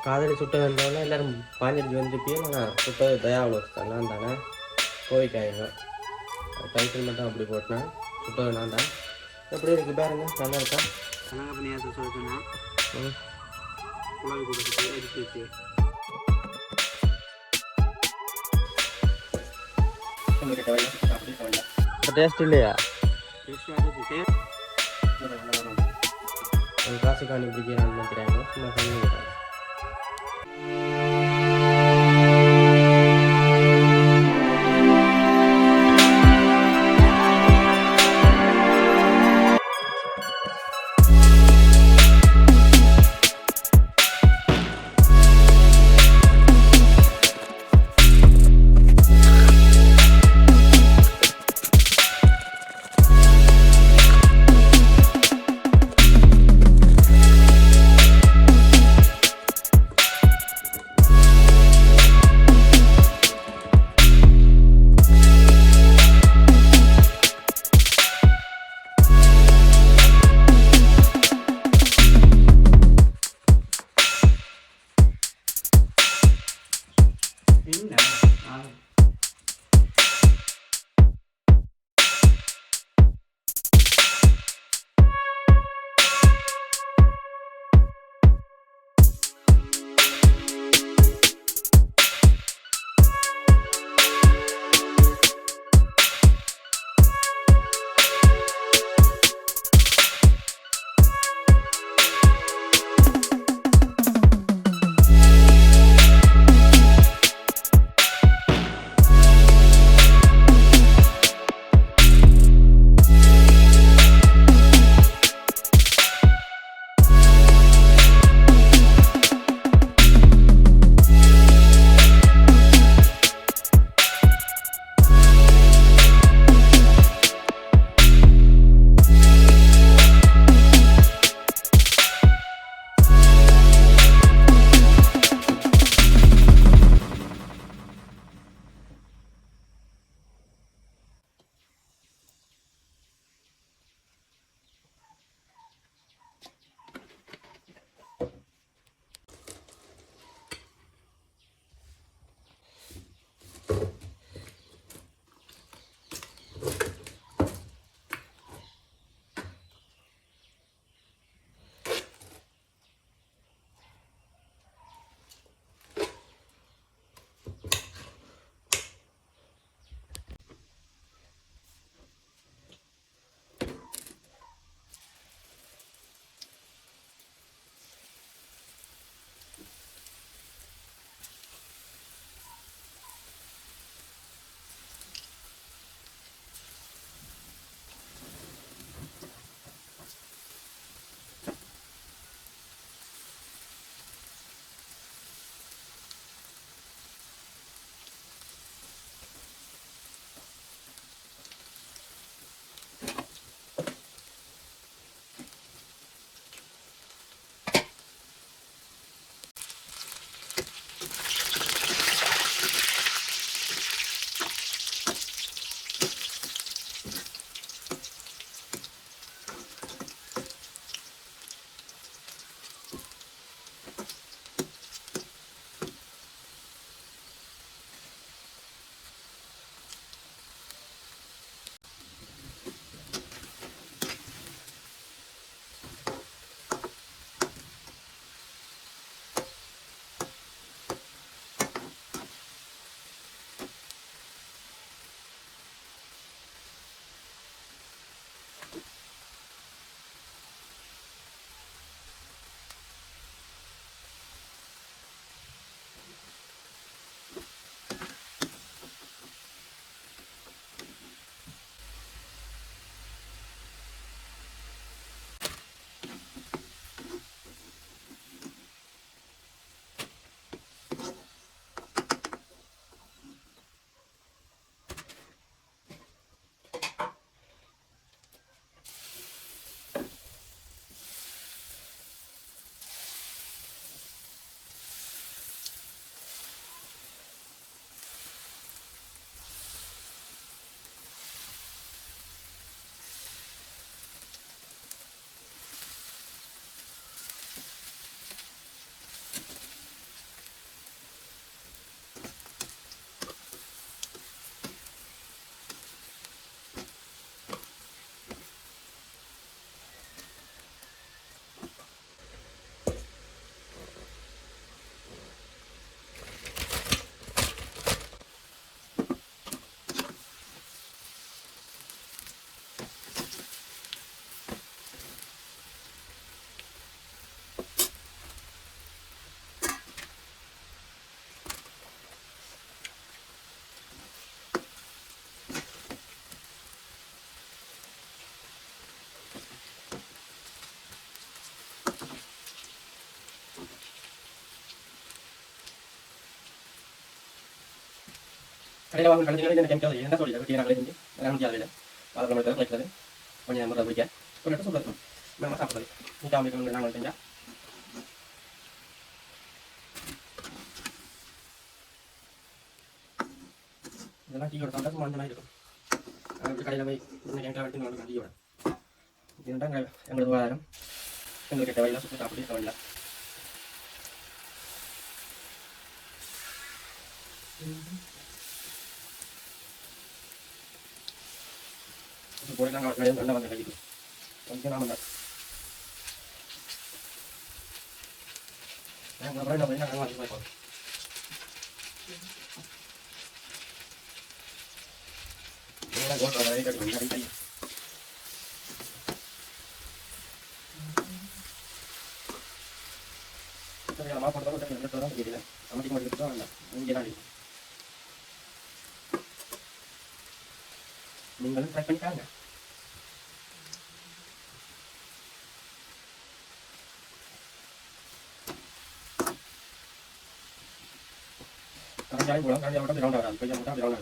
காதலி சுட்ட வேண்டாம்னா எல்லோரும் பாஞ்சிட்டு வந்துருப்பியே. நான் சுட்டது தயாவில் நான் தானே கோவிக்காயிங்க. டைட்டில் மட்டும் அப்படி போட்டேன். சுட்டது நான் தான். எப்படி இருக்கு பாருங்க, நல்லா இருக்கா? கனகா பண்ணியாத சொல்லுன்னா குழாய் கொடுத்து எடுத்து டேஸ்ட் இல்லையா? காசு காணி பிடிக்கிறான்னு நினைக்கிறாங்க. சும்மா பண்ணிக்கிறாங்க. கடையில் வாங்க கடையில் என்ன கெமிக்கல் என்ன சொல்லி வெட்டி நாங்களே செஞ்சு முடியாது அதில் நம்ம வைக்கிறது கொஞ்சம் முறை வைக்க ஒரு இடத்துல சொல்லுறது நம்ம சாப்பிட்றது நீட்டாக அமைக்கணும் நாங்கள் செஞ்சால் இதெல்லாம் டீயோட சாப்பிட்டா சும்மா அந்த மாதிரி இருக்கும் அப்படி கடையில் போய் என்ன கெமிக்கல் எடுத்து நம்ம டீயோட இதுதான் எங்களுக்கு வாரம் எங்களுக்கு கெட்ட வயலாக சுற்றி சாப்பிட்டு இருக்க வேண்டாம் boleh kan kalian anda kayak gitu mungkin aman tak yang nggak pernah namanya nggak lagi level ini lah gua kalau dari tadi tapi lama pertama udah nggak orang jadi lah sama cuma gitu doang lah mungkin lagi ninggalin track kan nggak jalan pulang kan jalan di ronda kan jalan di ronda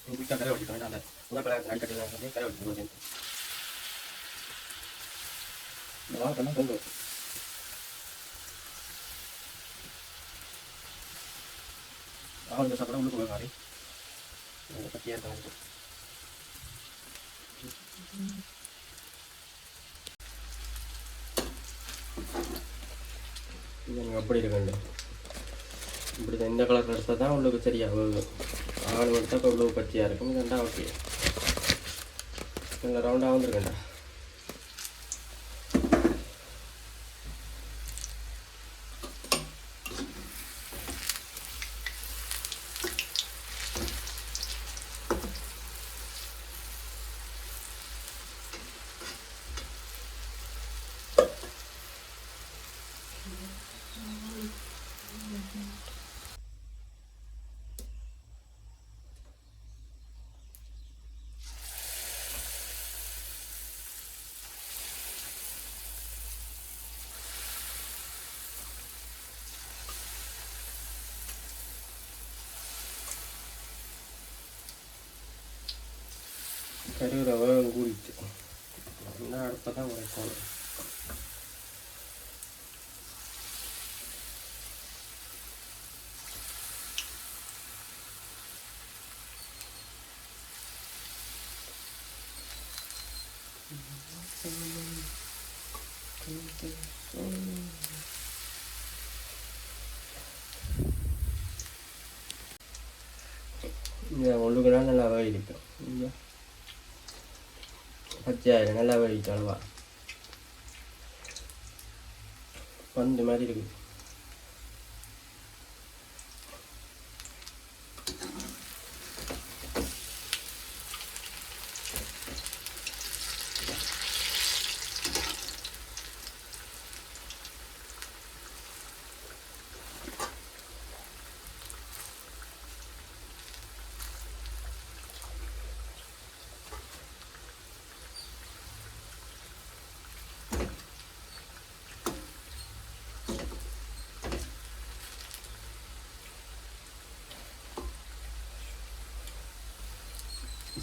ini kita kerja di sana ada udah pernah ada kerja di kerja di sana malah pernah tunggu awal udah sabar dulu beberapa hari sekian tahun itu ini அப்படி இருக்குங்க இப்படி இந்த colour எடுத்தால் தான் உள்ளுக்கு சரியா வரும் ஆள் எடுத்தால் இப்போ உள்ளுக்கு பச்சையாக இருக்கும் இதெண்டா ஓகே நல்லா ரவுண்டாக வந்துருக்கேன்டா கறி ரவை கூடிச்சு என்ன அடுப்பை தான் உடைக்கணும் உள்ளுக்கெல்லாம் நல்லா வேடிக்கும் இங்கே பச்சையாயிரம் நல்லா வேடிச்சு அளவா பந்து மாதிரி இருக்குது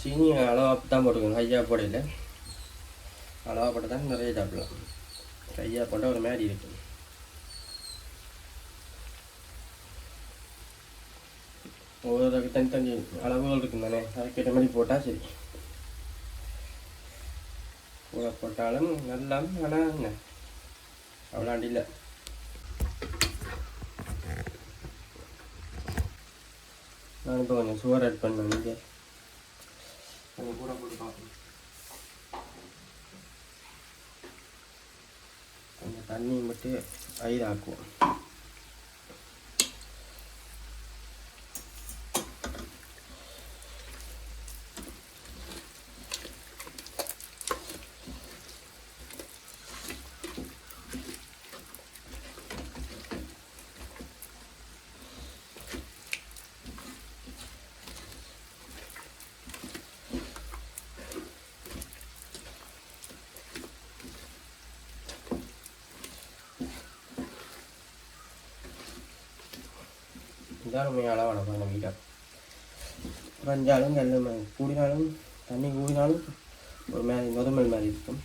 சீனி அளவாக தான் போட்டுக்கோங்க கையாக போடையில் அளவாக போட்டு தான் நிறைய சாப்பிடலாம் கையாக போட்டால் ஒரு மாதிரி இருக்கும் ஒவ்வொரு தனி அளவுகள் இருக்கும் தானே அதுக்கேற்ற மாதிரி போட்டால் சரி கூட போட்டாலும் நல்லா ஆனால் என்ன அவ்வளோ அண்டியில் நான் இப்போ கொஞ்சம் சுகர் ஆட் பண்ணேன் இங்கே கொஞ்சம் கூட போட்டு பார்ப்போம் கொஞ்சம் தண்ணி மட்டும் ஐதாக்குவோம் இதான் நம்ம அளவான பாருங்க வீடாக குறைஞ்சாலும் கல் கூடினாலும் தண்ணி கூடினாலும் ஒரு மாதிரி நொதுமல் மாதிரி இருக்கும்.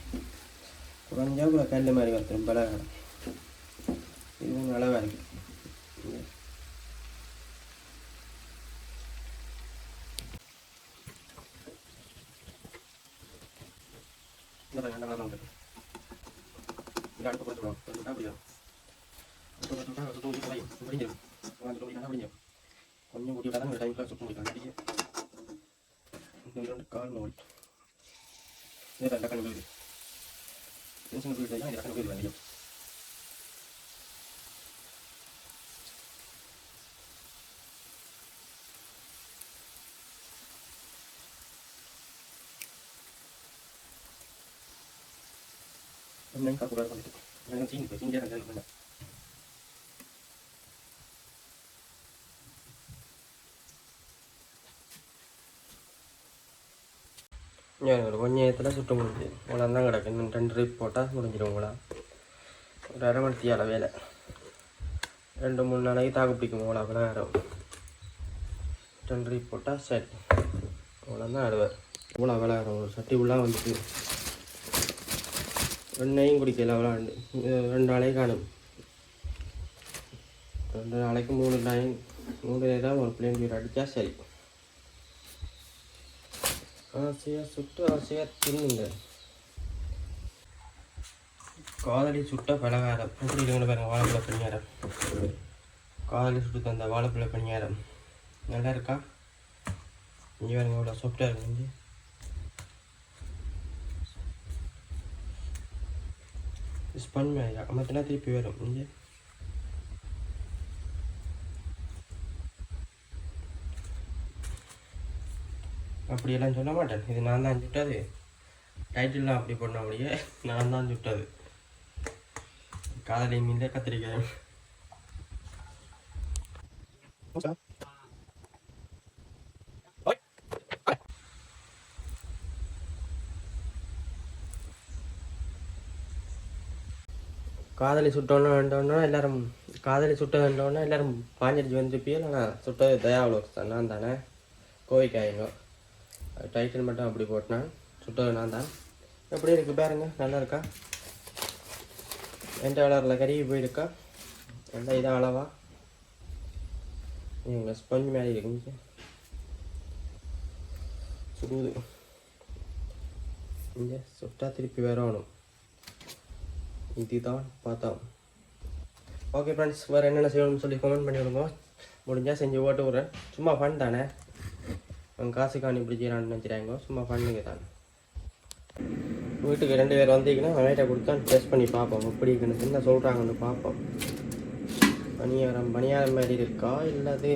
குறைஞ்சா கூட கல் மாதிரி வந்துடும் பலகாரம். இது அளவாக இருக்குது. கொஞ்சம் கூட்டி விட்டால் டைம் சுற்ற முடியும். கால் நோட் டக்குனு போயிடுது. டென்ஷன் போயிட்டு டக்குனு போயிடுது வண்டியும். என்னன்னு காக்கூடாது பண்ணிட்டு எனக்கு சீனி சீனியாக ரெண்டு பண்ணேன். ஒரு கொஞ்சம் நேரத்தில் சுட்ட முடிஞ்சு உங்களை தான் கிடக்கு. இன்னும் 2 ட்ரிப் போட்டால் முடிஞ்சிடும். உங்களா ஒரு அரை மணித்தியால வேலை 2-3 நாளைக்கு தாக்கு பிடிக்கும். உங்களா விளையாடும் 2 ட்ரிப் போட்டால் சரி. உங்களை தான் ஆடுவார். இவ்வளோ விளையாடும். ஒரு சட்டி உள்ளே வந்துட்டு எண்ணெயும் குடிக்கல விளாண்டு 2 நாளைக்கு காணும். 2 நாளைக்கு 3 நேரம் ஒரு பிளேன் வீடு அடித்தா சரி. ஆசையாக சுட்டு ஆசையாக தின்னுங்க. காதலி சுட்ட பலகாரம் எப்படி இருக்குன்னு பாருங்கள். வாழைப்பழ பணியாரம். காதலி சுட்டு தந்த வாழைப்பழ பணியாரம் நல்லா இருக்கா? இங்கே பாருங்க எவ்வளோ சாஃப்டாக இருக்கு. இங்கே ஸ்பன் மேலே அமர்த்தினா திருப்பி வரும். இங்கே அப்படியெல்லாம் சொல்ல மாட்டேன். இது நான் தான் சுட்டது. டைட்டில்லாம் அப்படி பண்ண அப்படியே நான் தான் சுட்டது. காதலி மீன் கத்திரிக்காய். காதலி சுட்டோன்னா வேண்டோன்னா எல்லாரும் காதலி சுட்ட வேண்டோன்னா எல்லாரும் பாஞ்சடிச்சு வந்துருப்பியல். ஆனால் சுட்டது தயாவில் நான் தானே கோவிக்காயங்க. டைட்டில் மட்டும் அப்படி போட்டேன். சுட்டது நான் தான். எப்படி இருக்குது பாருங்க. நல்லா இருக்கா? எந்த கலரில் கருகி போயிருக்கா? நல்லா இதான் அளவா எங்கள் ஸ்பஞ்ச் மேலே இருக்குங்க. சுடுது. இங்கே சுட்டா திருப்பி வரணும். இதுதான் பார்த்தோம். ஓகே ஃப்ரெண்ட்ஸ், வேறு என்னென்ன செய்யணும்னு சொல்லி கமெண்ட் பண்ணி விடுங்க. முடிஞ்சால் செஞ்சு ஓட்டு விட்றேன். சும்மா ஃபன் தானே. அவங்க காசு காணி இப்படி செய்யலான்னு நினச்சிட்டாங்க. சும்மா ஃபண்ணுங்க தானே. வீட்டுக்கு 2 பேர் வந்தீங்கன்னா வெயிட்டை கொடுத்தா டெஸ்ட் பண்ணி பார்ப்போம். எப்படி இருக்குன்னு என்ன சொல்கிறாங்கன்னு பார்ப்போம். பணியாரம் மாதிரி இருக்கா இல்லாது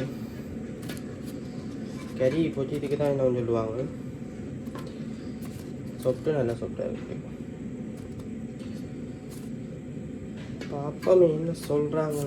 கறி போச்சு. இதுக்கு தான் என்ன சொல்லுவாங்க. சொட்டு நல்லா சொட்டாக இருக்குது. பாப்பாமே என்ன சொல்கிறாங்க.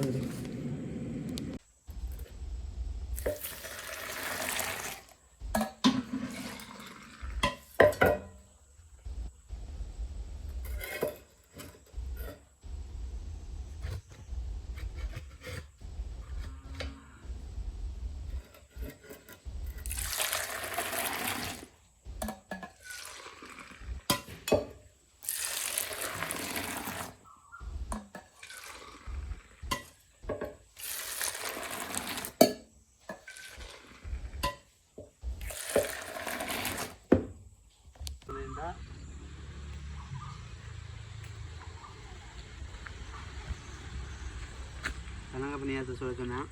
கனங்க பணியாரத்தை சொல்ல சொன்னேன்.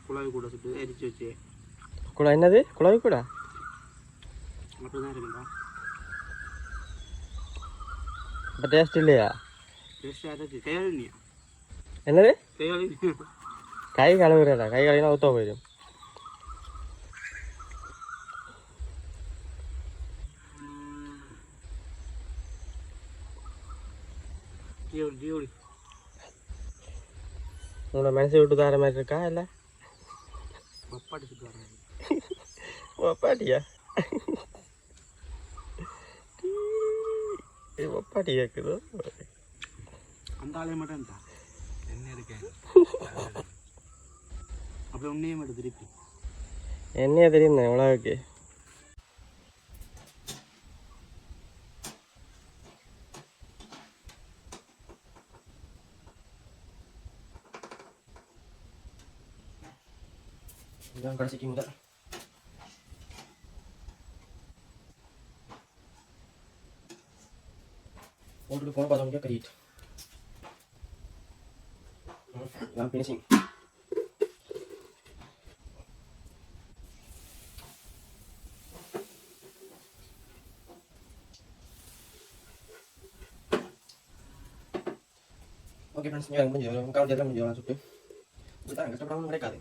குழாய் கூட சுட்டு எரிச்சு வச்சு. குழாய் என்னது? குழாய் கூட அப்படிதான் இருக்குண்டா. இப்போ டேஸ்ட் இல்லையா? டேஸ்ட்டாக இருக்கு. கையாளினியா? என்னது? கையாளினியா? கை கழுவுறதா? கை கழுவினா ஊற்ற போயிடும். டியோடி உங்களை மனசு விட்டு தர மாதிரி இருக்கா? இல்லை ஒப்பாட்டி சுட்டு வர மாதிரி. ஒப்பாட்டியா? ஒப்பாட்டி கேட்குதோ? அந்த ஆளே மட்டும் என்ன இருக்கேன். அப்புறம் உன்னையும் மட்டும் திருப்பி என்னையே தெரியும் உலகுக்கு. இதான் கடைசிக்கு முதல் போட்டுட்டு போன பார்த்தோம் கறிட்டு இதான் ஃபினிஷிங். ஓகே ஃப்ரெண்ட்ஸ், நீங்கள் முடிஞ்சு முக்கால் தேர்தல் முடிஞ்சு சுட்டு இப்படிதான் கஷ்டப்படாமல் கிடைக்காது.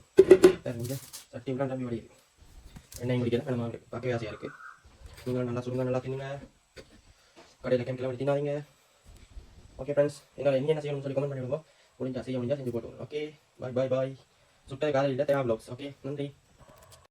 முடிஞ்ச சட்டி விட்டு நம்பி வடியுது. எண்ணெய் குடிக்கல நம்ம பார்க்கவே ஆசையாக இருக்குது. நீங்களும் நல்லா சுடுங்க, நல்லா தின்னுங்க, கடையில் கெமிக்கலாக தின்னாதீங்க. ஓகே ஃப்ரெண்ட்ஸ், என்னால் என்ன செய்யணும்னு சொல்லி கமெண்ட் பண்ணிவிடுவோம். முடிஞ்சா செய்ய முடிஞ்சா செஞ்சு போட்டுவோம். ஓகே, பாய் பாய் பாய். சுட்டது காலையில் தேவா ப்ளாக்ஸ். ஓகே, நன்றி.